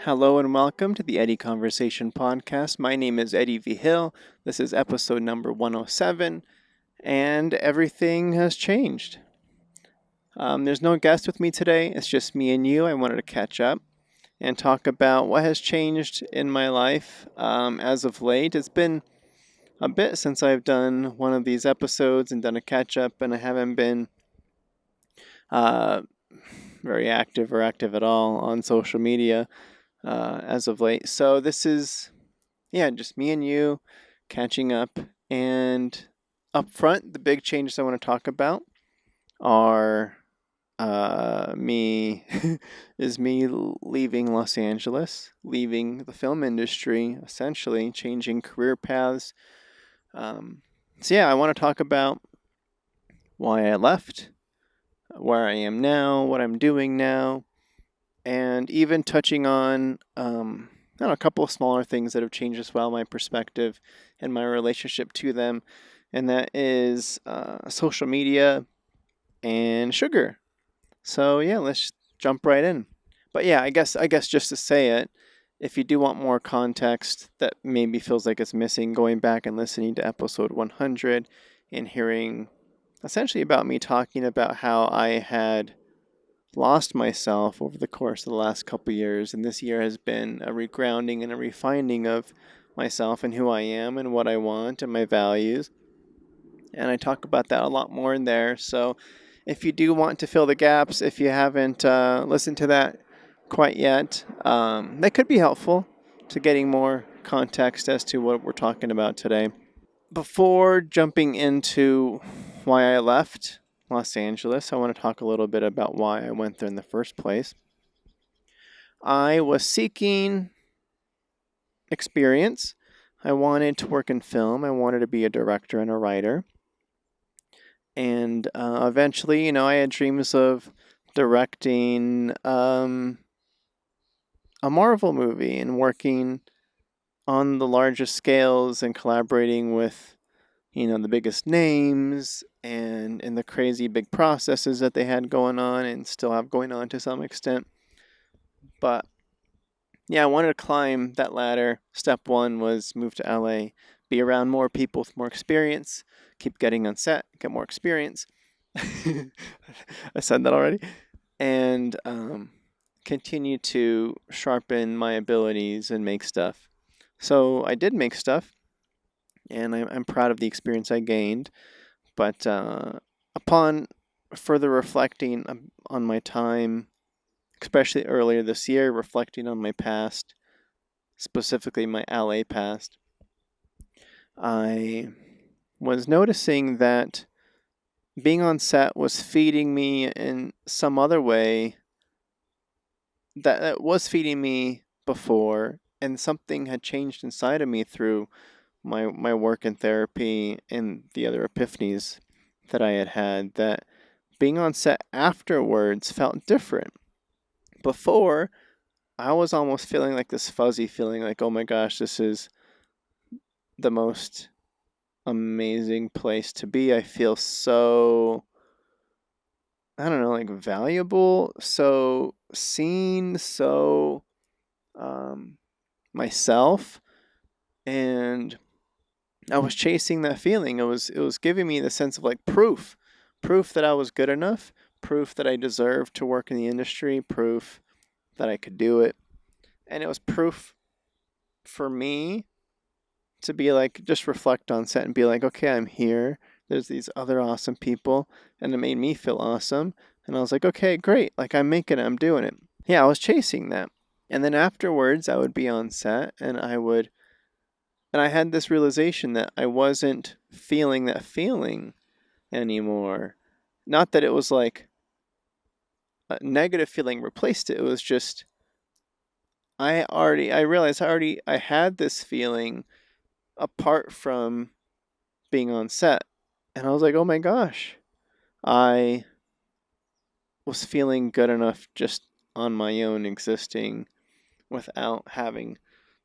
Hello and welcome to the Eddie Conversation Podcast. My name is Eddie Vigil. This is episode number 107, and everything has changed. There's no guest with me today. It's just me and you. I wanted to catch up and talk about what has changed in my life as of late. It's been a bit since I've done one of these episodes and done a catch up, and I haven't been very active or active at all on social media as of late. So this is, just me and you catching up. And up front, the big changes I want to talk about are me leaving Los Angeles, leaving the film industry, essentially changing career paths. I want to talk about why I left, where I am now, what I'm doing now, and even touching on a couple of smaller things that have changed as well, my perspective and my relationship to them, and that is social media and sugar. So let's jump right in. But I guess just to say it, if you do want more context that maybe feels like it's missing, going back and listening to episode 100 and hearing essentially about me talking about how I had lost myself over the course of the last couple of years, and this year has been a regrounding and a refining of myself and who I am and what I want and my values. And I talk about that a lot more in there. So if you do want to fill the gaps, if you haven't listened to that quite yet, that could be helpful to getting more context as to what we're talking about today. Before jumping into why I left Los Angeles, I want to talk a little bit about why I went there in the first place. I was seeking experience. I wanted to work in film. I wanted to be a director and a writer. And eventually, I had dreams of directing a Marvel movie and working on the largest scales and collaborating with the biggest names and the crazy big processes that they had going on and still have going on to some extent. But I wanted to climb that ladder. Step one was move to LA, be around more people with more experience, keep getting on set, get more experience. I said that already. And continue to sharpen my abilities and make stuff. So I did make stuff. And I'm proud of the experience I gained. But upon further reflecting on my time, especially earlier this year, reflecting on my past, specifically my LA past, I was noticing that being on set was feeding me in some other way that was feeding me before, and something had changed inside of me through my work in therapy and the other epiphanies that I had, that being on set afterwards felt different. Before, I was almost feeling like this fuzzy feeling like, oh my gosh, this is the most amazing place to be. I feel so, I don't know, like valuable, so seen, so myself. And I was chasing that feeling. It was giving me the sense of like proof that I was good enough, proof that I deserved to work in the industry, proof that I could do it. And it was proof for me to be like, just reflect on set and be like, okay, I'm here. There's these other awesome people, and it made me feel awesome. And I was like, okay, great. Like, I'm making it, I'm doing it. I was chasing that. And then afterwards, I would be on set, and I had this realization that I wasn't feeling that feeling anymore. Not that it was like a negative feeling replaced it. It was just, I realized I had this feeling apart from being on set. And I was like, oh my gosh, I was feeling good enough just on my own existing without having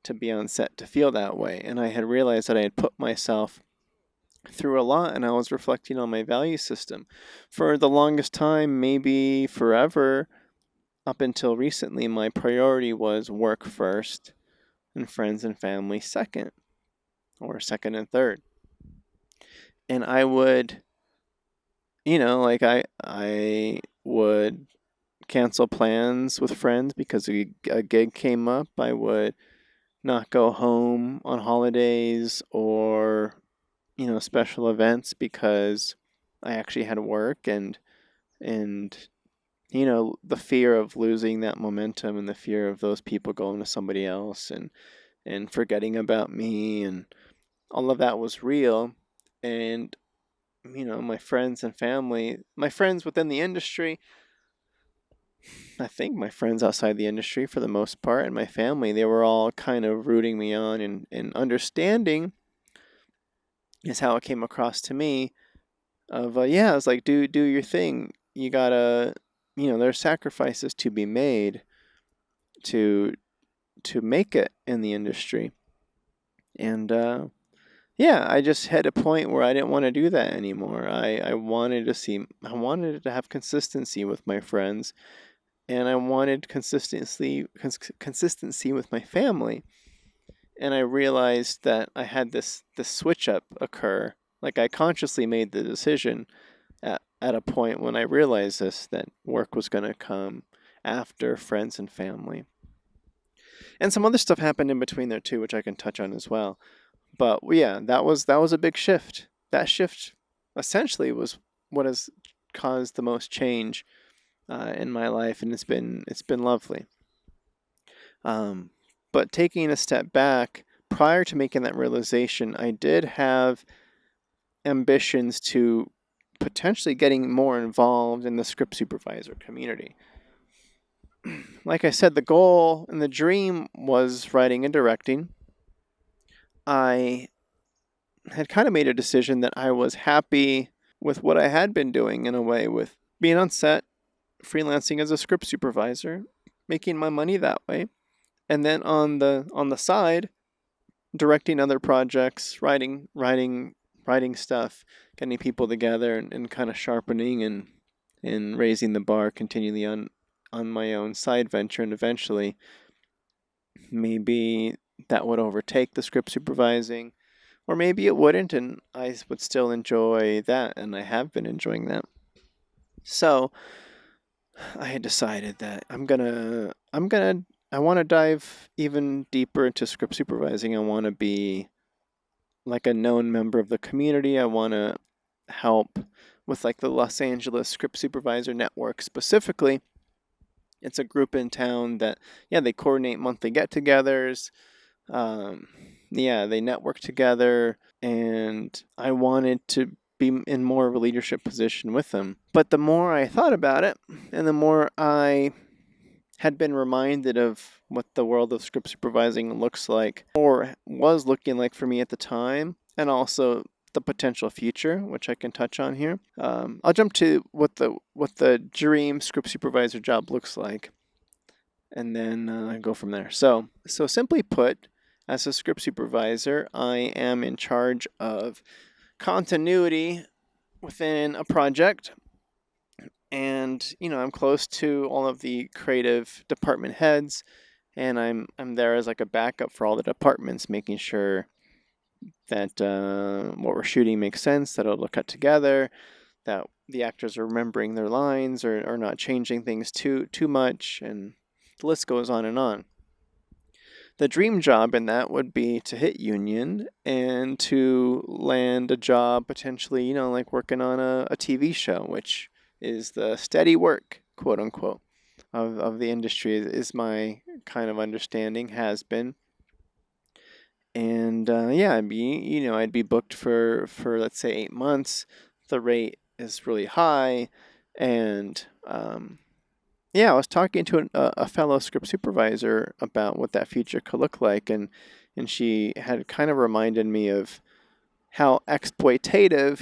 to be on set to feel that way. And I had realized that I had put myself through a lot, and I was reflecting on my value system. For the longest time, maybe forever, up until recently, my priority was work first and friends and family second, or second and third. And I would, like I would cancel plans with friends because a gig came up. I would not go home on holidays or special events because I actually had work, and the fear of losing that momentum and the fear of those people going to somebody else and forgetting about me, and all of that was real. And my friends and family, my friends within the industry, I think my friends outside the industry for the most part, and my family, they were all kind of rooting me on and understanding, is how it came across to me. Of yeah, it's like, do your thing. You gotta, there's sacrifices to be made to make it in the industry. And yeah, I just had a point where I didn't want to do that anymore. I wanted I wanted to have consistency with my friends, and I wanted consistency with my family. And I realized that I had this switch up occur. Like, I consciously made the decision at a point when I realized this, that work was going to come after friends and family. And some other stuff happened in between there too, which I can touch on as well. But yeah, that was a big shift. That shift essentially was what has caused the most change in my life, and it's been lovely. Um, but taking a step back, prior to making that realization, I did have ambitions to potentially getting more involved in the script supervisor community. Like I said, the goal and the dream was writing and directing. I had kind of made a decision that I was happy with what I had been doing, in a way, with being on set, freelancing as a script supervisor, making my money that way, and then on the side, directing other projects, writing stuff, getting people together, and kind of sharpening and raising the bar continually on my own side venture, and eventually maybe that would overtake the script supervising, or maybe it wouldn't, and I would still enjoy that, and I have been enjoying that. So I had decided that I want to dive even deeper into script supervising. I want to be like a known member of the community. I want to help with like the Los Angeles Script Supervisor Network specifically. It's a group in town that, yeah, they coordinate monthly get-togethers. Yeah, they network together, and I wanted to be in more of a leadership position with them. But the more I thought about it, and the more I had been reminded of what the world of script supervising looks like, or was looking like for me at the time, and also the potential future, which I can touch on here. I'll jump to what the dream script supervisor job looks like, and then go from there. So simply put, as a script supervisor, I am in charge of continuity within a project, and I'm close to all of the creative department heads, and I'm there as like a backup for all the departments, making sure that what we're shooting makes sense, that it'll cut together, that the actors are remembering their lines, or not changing things too much, and the list goes on and on. The dream job in that would be to hit union and to land a job, potentially, like working on a TV show, which is the steady work, quote unquote, of the industry, is my kind of understanding, has been. And yeah, I'd be booked for let's say 8 months. The rate is really high, and yeah, I was talking to a fellow script supervisor about what that future could look like, and she had kind of reminded me of how exploitative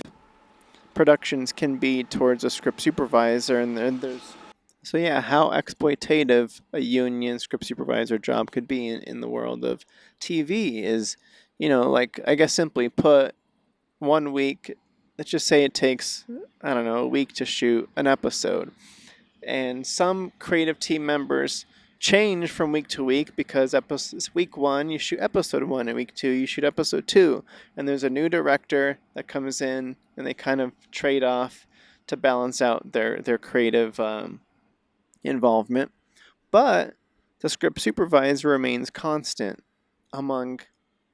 productions can be towards a script supervisor, and there's so yeah, how exploitative a union script supervisor job could be in the world of TV is, like, I guess simply put, one week, let's just say it takes, I don't know, a week to shoot an episode. And some creative team members change from week to week because week one, you shoot episode one, and week two, you shoot episode two. And there's a new director that comes in, and they kind of trade off to balance out their creative involvement. But the script supervisor remains constant among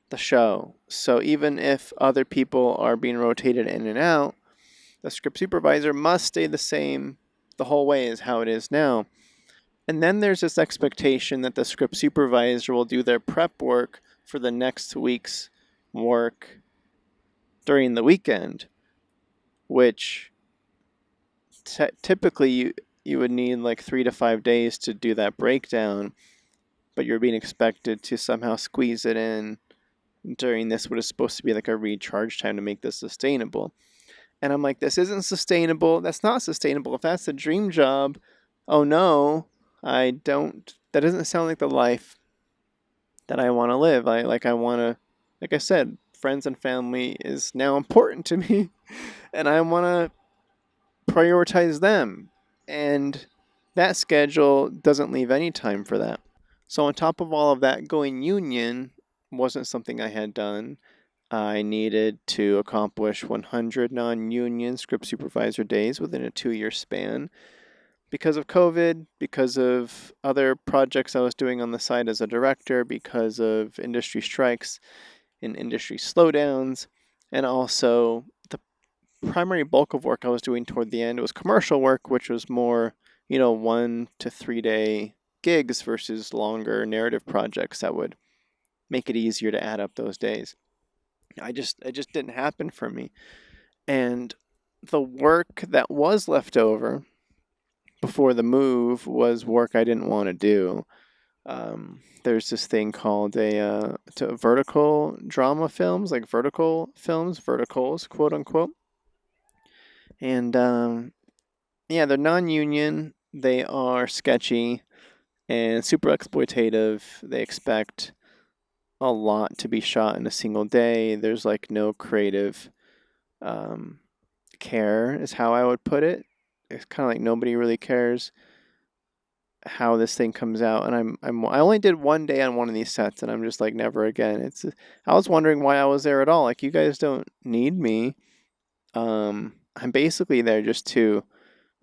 the show. So even if other people are being rotated in and out, the script supervisor must stay the same the whole way as how it is now. And then there's this expectation that the script supervisor will do their prep work for the next week's work during the weekend, which typically you would need like 3 to 5 days to do that breakdown, but you're being expected to somehow squeeze it in during this what is supposed to be like a recharge time to make this sustainable. And I'm like, this isn't sustainable. That's not sustainable. If that's the dream job, oh no, I don't. That doesn't sound like the life that I want to live. I want to, like I said, friends and family is now important to me, and I want to prioritize them. And that schedule doesn't leave any time for that. So on top of all of that, going union wasn't something I had done. I needed to accomplish 100 non-union script supervisor days within a 2-year span because of COVID, because of other projects I was doing on the side as a director, because of industry strikes and industry slowdowns, and also the primary bulk of work I was doing toward the end was commercial work, which was more, 1 to 3 day gigs versus longer narrative projects that would make it easier to add up those days. It just didn't happen for me. And the work that was left over before the move was work I didn't want to do. There's this thing called vertical drama films, like vertical films, verticals, quote unquote. And yeah, they're non-union. They are sketchy and super exploitative. They expect a lot to be shot in a single day. There's like no creative care, is how I would put it. It's kind of like nobody really cares how this thing comes out. And I only did one day on one of these sets, and I'm just like, never again. I was wondering why I was there at all. Like, you guys don't need me. I'm basically there just to,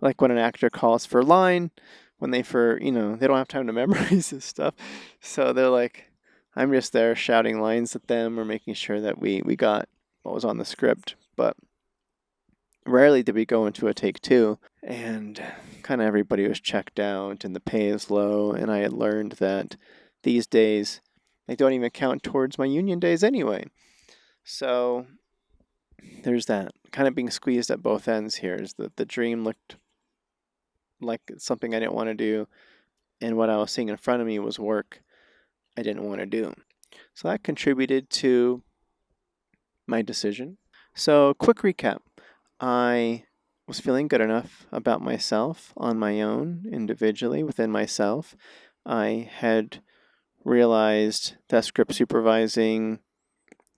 like, when an actor calls for line, when they they don't have time to memorize this stuff, so they're like, I'm just there shouting lines at them or making sure that we got what was on the script. But rarely did we go into a take two, and kind of everybody was checked out and the pay is low, and I had learned that these days they don't even count towards my union days anyway. So there's that, kind of being squeezed at both ends here. Is that the dream looked like something I didn't want to do, and what I was seeing in front of me was work I didn't want to do. So that contributed to my decision. So, quick recap. I was feeling good enough about myself on my own, individually, within myself. I had realized that script supervising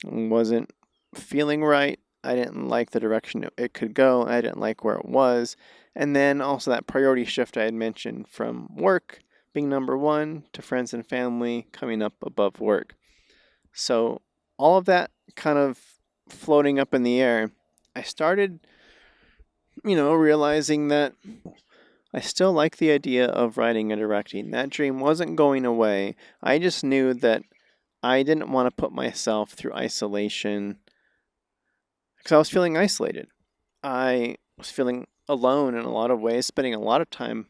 wasn't feeling right. I didn't like the direction it could go. I didn't like where it was. And then also that priority shift I had mentioned from work being number one to friends and family coming up above work. So all of that kind of floating up in the air, I started, realizing that I still like the idea of writing and directing. That dream wasn't going away. I just knew that I didn't want to put myself through isolation because I was feeling isolated. I was feeling alone in a lot of ways, spending a lot of time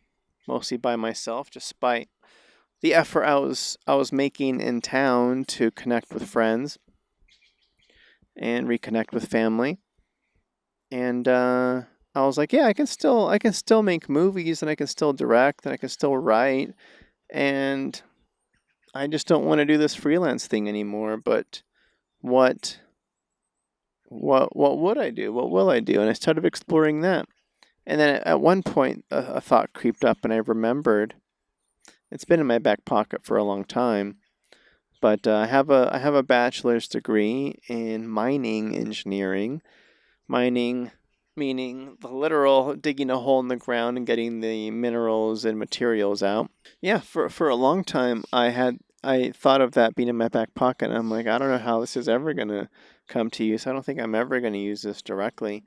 mostly by myself, despite the effort I was making in town to connect with friends and reconnect with family. And I was like, yeah, I can still make movies, and I can still direct, and I can still write, and I just don't want to do this freelance thing anymore. But what would I do? What will I do? And I started exploring that. And then at one point, a thought creeped up, and I remembered. It's been in my back pocket for a long time, But I have a bachelor's degree in mining engineering. Mining meaning the literal digging a hole in the ground and getting the minerals and materials out. Yeah, for a long time I thought of that being in my back pocket. And I'm like, I don't know how this is ever gonna come to use. I don't think I'm ever gonna use this directly.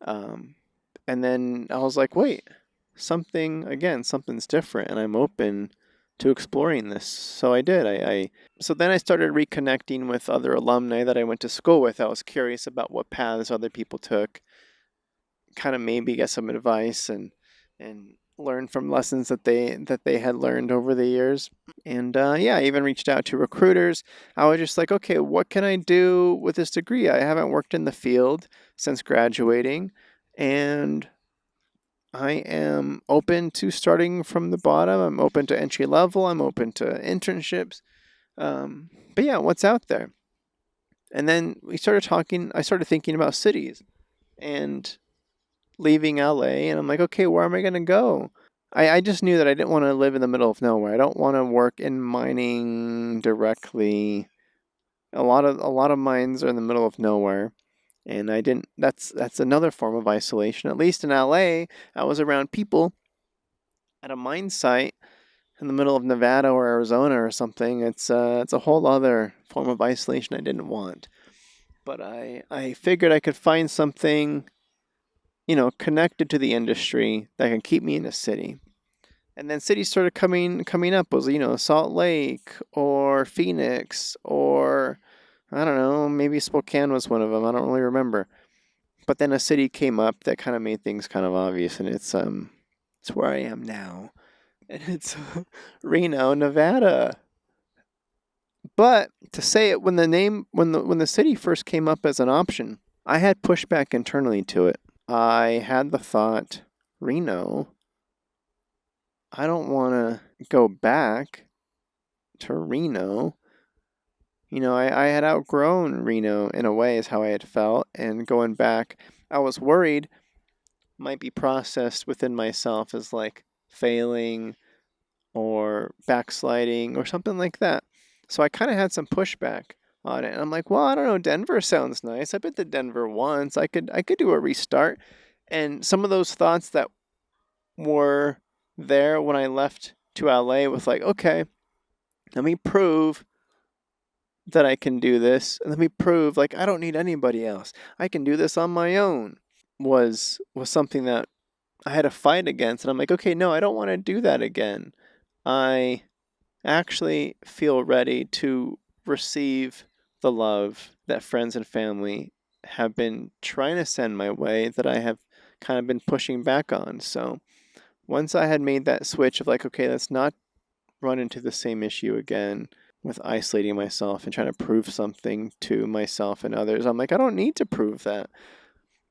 Um, and then I was like, wait, something's different, and I'm open to exploring this. So I did. So then I started reconnecting with other alumni that I went to school with. I was curious about what paths other people took, kind of maybe get some advice and learn from lessons that they had learned over the years. And yeah, I even reached out to recruiters. I was just like, okay, what can I do with this degree? I haven't worked in the field since graduating, and I am open to starting from the bottom. I'm open to entry level. I'm open to internships. But yeah, what's out there? And then we started talking. I started thinking about cities and leaving LA. And I'm like, okay, where am I going to go? I just knew that I didn't want to live in the middle of nowhere. I don't want to work in mining directly. A lot of mines are in the middle of nowhere. And I didn't. That's another form of isolation. At least in LA, I was around people at a mine site in the middle of Nevada or Arizona or something. It's a whole other form of isolation I didn't want. But I figured I could find something, connected to the industry that can keep me in a city. And then cities started coming up, was Salt Lake or Phoenix, or I don't know, maybe Spokane was one of them. I don't really remember. But then a city came up that kind of made things kind of obvious, and it's where I am now, and it's Reno, Nevada. But to say it, when the city first came up as an option, I had pushback internally to it. I had the thought, Reno, I don't want to go back to Reno. I had outgrown Reno in a way, is how I had felt, and going back, I was worried might be processed within myself as like failing or backsliding or something like that. So I kind of had some pushback on it. And I'm like, well, I don't know, Denver sounds nice. I've been to Denver once. I could do a restart. And some of those thoughts that were there when I left to LA was like, okay, let me prove that I can do this. And let me prove like I don't need anybody else. I can do this on my own. Was something that I had to fight against. And I'm like, okay, no, I don't want to do that again. I actually feel ready to receive the love that friends and family have been trying to send my way, that I have kind of been pushing back on. So once I had made that switch of like, okay, let's not run into the same issue again with isolating myself and trying to prove something to myself and others, I'm like, I don't need to prove that.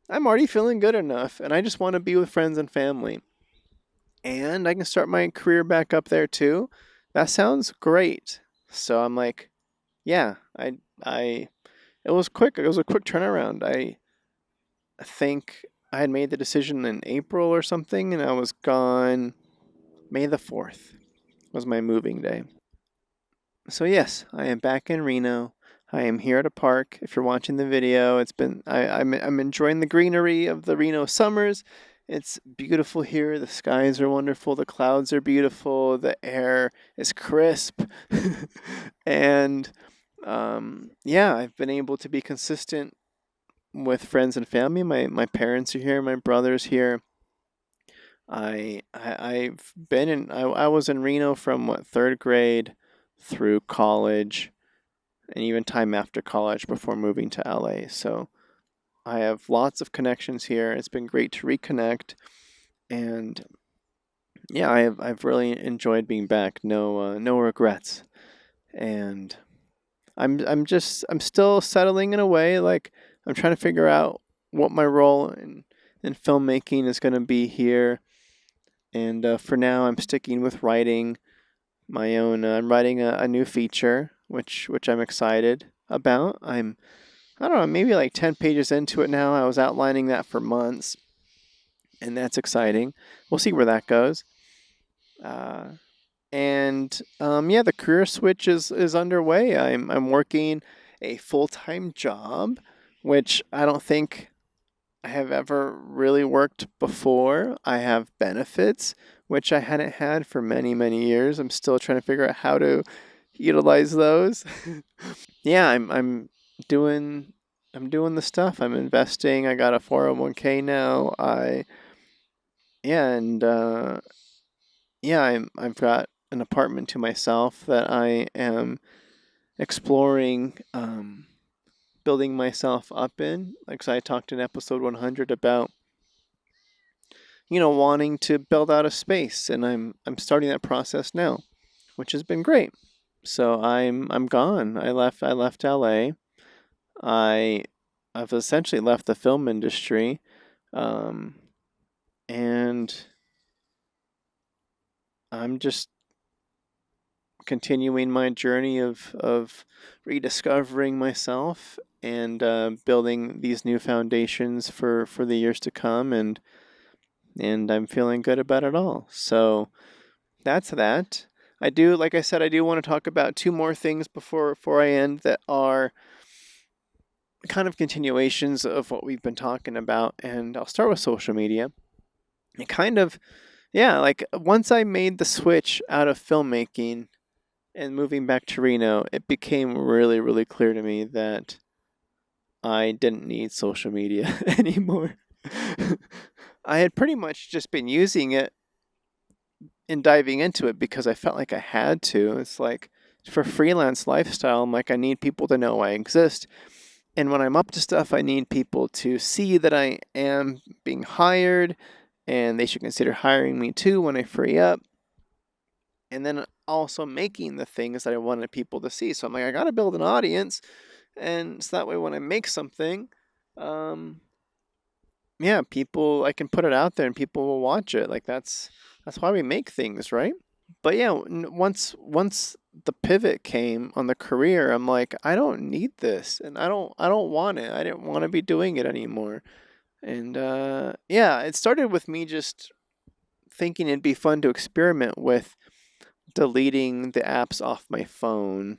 I'm already feeling good enough, and I just want to be with friends and family. And I can start my career back up there too. That sounds great. So I'm like, yeah, it was quick. It was a quick turnaround. I think I had made the decision in April or something, and I was gone May the 4th was my moving day. So yes, I am back in Reno. I am here at a park. If you're watching the video, I'm enjoying the greenery of the Reno summers. It's beautiful here. The skies are wonderful. The clouds are beautiful. The air is crisp, and yeah, I've been able to be consistent with friends and family. My parents are here. My brother's here. I've been in. I was in Reno from third grade through college, and even time after college before moving to LA. So I have lots of connections here. It's been great to reconnect, and yeah, I've really enjoyed being back. No regrets, and I'm still settling in a way. Like I'm trying to figure out what my role in filmmaking is going to be here, and for now I'm sticking with writing my own. I'm writing a new feature, which I'm excited about. I don't know, maybe like 10 pages into it now. I was outlining that for months, and that's exciting. We'll see where that goes. And yeah, the career switch is underway. I'm working a full-time job, which I don't think I have ever really worked before. I have benefits, which I hadn't had for many, many years. I'm still trying to figure out how to utilize those. Yeah, doing I'm doing the stuff. I'm investing. I got a 401k now. I yeah, and yeah, I've got an apartment to myself that I am exploring building myself up in. Like so I talked in episode 100 about wanting to build out a space, and I'm starting that process now, which has been great. So I'm gone. I left LA. I I've essentially left the film industry, um, and I'm just continuing my journey of rediscovering myself and building these new foundations for the years to come, and I'm feeling good about it all. So that's that. Like I said, I do want to talk about two more things before I end that are kind of continuations of what we've been talking about, and I'll start with social media. It kind of, yeah, like once I made the switch out of filmmaking and moving back to Reno, it became really, really clear to me that I didn't need social media anymore. I had pretty much just been using it and diving into it because I felt like I had to. It's like for freelance lifestyle, I'm like, I need people to know I exist. And when I'm up to stuff, I need people to see that I am being hired and they should consider hiring me too when I free up. And then also making the things that I wanted people to see. So I'm like, I got to build an audience. And so that way, when I make something, um, yeah, I can put it out there and people will watch it. Like that's why we make things, right? But yeah, once the pivot came on the career, I'm like, I don't need this, and I don't want it. I didn't want to be doing it anymore. And yeah, it started with me just thinking it'd be fun to experiment with deleting the apps off my phone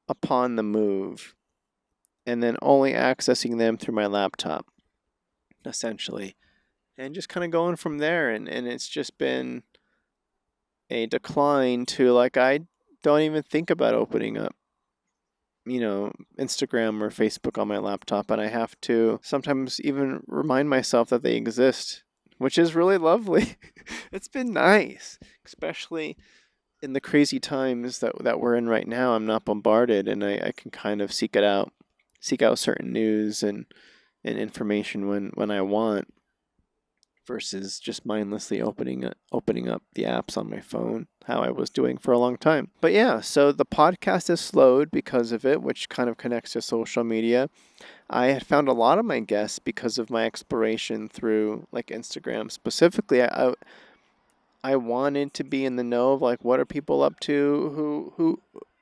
upon the move, and then only accessing them through my laptop, essentially, and just kind of going from there. And it's just been a decline to like I don't even think about opening up Instagram or Facebook on my laptop, and I have to sometimes even remind myself that they exist, which is really lovely. It's been nice, especially in the crazy times that we're in right now. I'm not bombarded, and I can kind of seek out certain news and information when I want, versus just mindlessly opening up the apps on my phone, how I was doing for a long time. But yeah, so the podcast has slowed because of it, which kind of connects to social media. I had found a lot of my guests because of my exploration through like Instagram specifically. I wanted to be in the know of like what are people up to,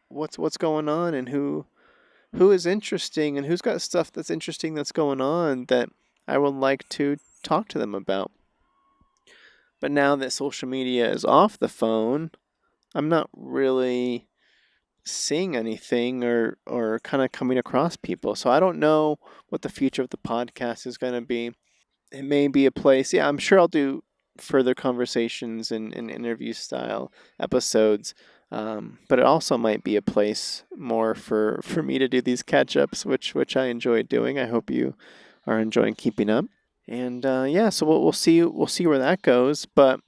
what's going on, and who is interesting and who's got stuff that's interesting that's going on that I would like to talk to them about. But now that social media is off the phone, I'm not really seeing anything or kind of coming across people. So I don't know what the future of the podcast is going to be. It may be a place, yeah, I'm sure I'll do further conversations and interview style episodes. But it also might be a place more for me to do these catch ups, which I enjoy doing. I hope you are enjoying keeping up. And yeah, so we'll see where that goes. But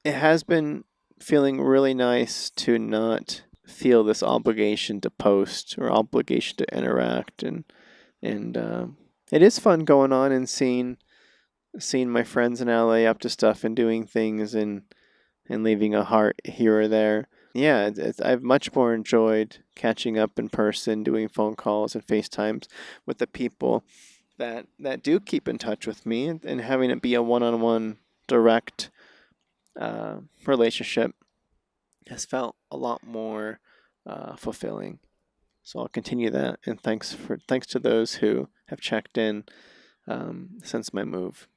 it has been feeling really nice to not feel this obligation to post or obligation to interact, and it is fun going on and seeing my friends in LA up to stuff and doing things and leaving a heart here or there. Yeah, I've much more enjoyed catching up in person, doing phone calls and FaceTimes with the people that do keep in touch with me, and having it be a one-on-one direct relationship has felt a lot more fulfilling. So I'll continue that, and thanks to those who have checked in since my move.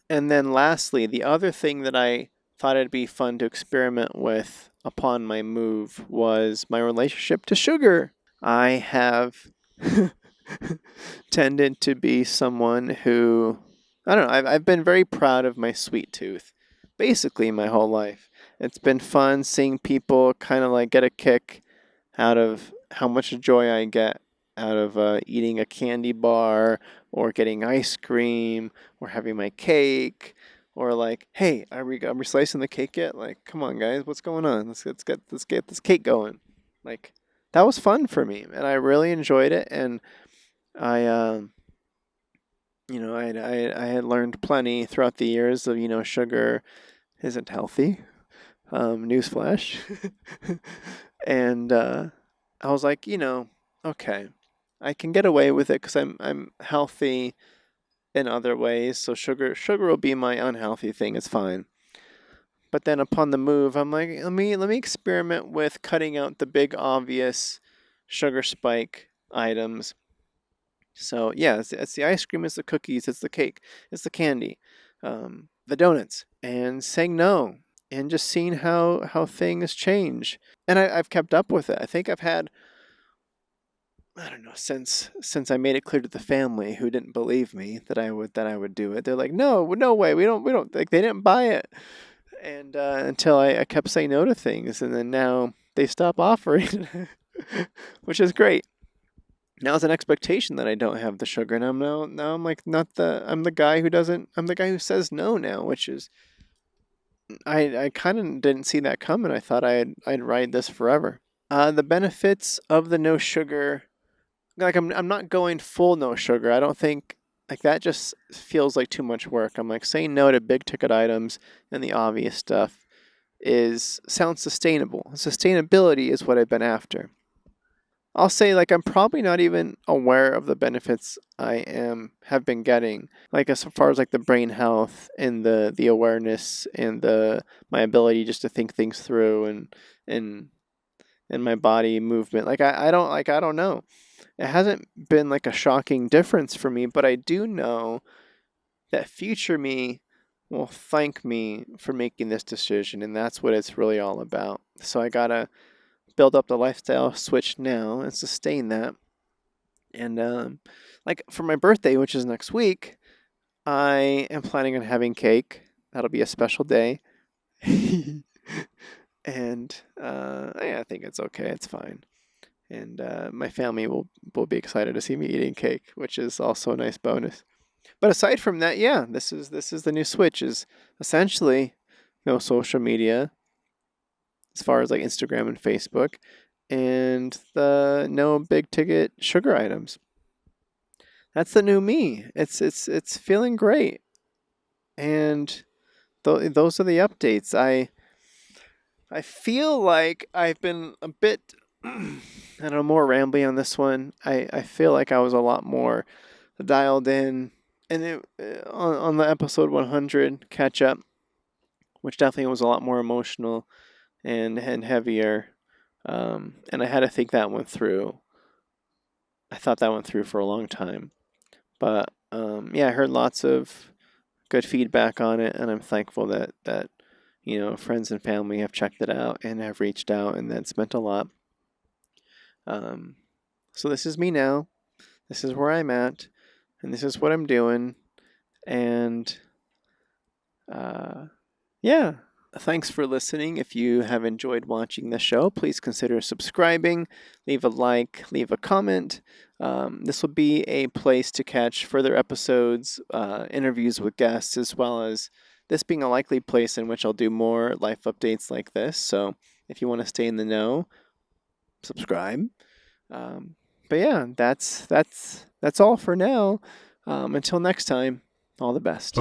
And then lastly, the other thing that I thought it'd be fun to experiment with upon my move was my relationship to sugar. I have tended to be someone who, I don't know, I've been very proud of my sweet tooth basically my whole life. It's been fun seeing people kind of like get a kick out of how much joy I get out of eating a candy bar or getting ice cream or having my cake or like, hey, are we slicing the cake yet? Like, come on, guys, what's going on? Let's get this cake going. Like, that was fun for me, and I really enjoyed it. And I, I had learned plenty throughout the years of sugar isn't healthy. Newsflash. And I was like, okay, I can get away with it because I'm healthy in other ways. So sugar will be my unhealthy thing. It's fine. But then upon the move, I'm like, let me experiment with cutting out the big obvious sugar spike items. So yeah, it's the ice cream, it's the cookies, it's the cake, it's the candy, the donuts, and saying no and just seeing how things change. And I've kept up with it. I think I've had, I don't know, since I made it clear to the family who didn't believe me that I would do it. They're like, no way, we don't like, they didn't buy it. And until I kept saying no to things, and then now they stop offering, which is great. Now it's an expectation that I don't have the sugar, and I'm like I'm the guy who says no now, which is I kind of didn't see that coming. I thought I'd ride this forever. The benefits of the no sugar, like I'm not going full no sugar. I don't think like that just feels like too much work. I'm like saying no to big ticket items and the obvious stuff sounds sustainable. Sustainability is what I've been after. I'll say like I'm probably not even aware of the benefits I have been getting, like as far as like the brain health and the awareness and my ability just to think things through and my body movement. Like I don't know. It hasn't been like a shocking difference for me, but I do know that future me will thank me for making this decision, and that's what it's really all about. So I gotta build up the lifestyle switch now and sustain that. And like for my birthday, which is next week, I am planning on having cake. That'll be a special day. And I think it's okay. It's fine. And my family will be excited to see me eating cake, which is also a nice bonus. But aside from that, yeah, this is the new switch, is essentially no social media, as far as like Instagram and Facebook, and the no big ticket sugar items. That's the new me. It's feeling great, and those are the updates. I feel like I've been a bit, I don't know, more rambly on this one. I feel like I was a lot more dialed in, and on the episode 100 catch up, which definitely was a lot more emotional and heavier. And I had to think that one through. I thought that went through for a long time. But yeah, I heard lots of good feedback on it, and I'm thankful that friends and family have checked it out and have reached out, and that's meant a lot. So this is me now. This is where I'm at, and this is what I'm doing. And yeah. Thanks for listening. If you have enjoyed watching the show, please consider subscribing, leave a like, leave a comment. This will be a place to catch further episodes, interviews with guests, as well as this being a likely place in which I'll do more life updates like this. So if you want to stay in the know, subscribe. But yeah, that's all for now. Until next time, all the best.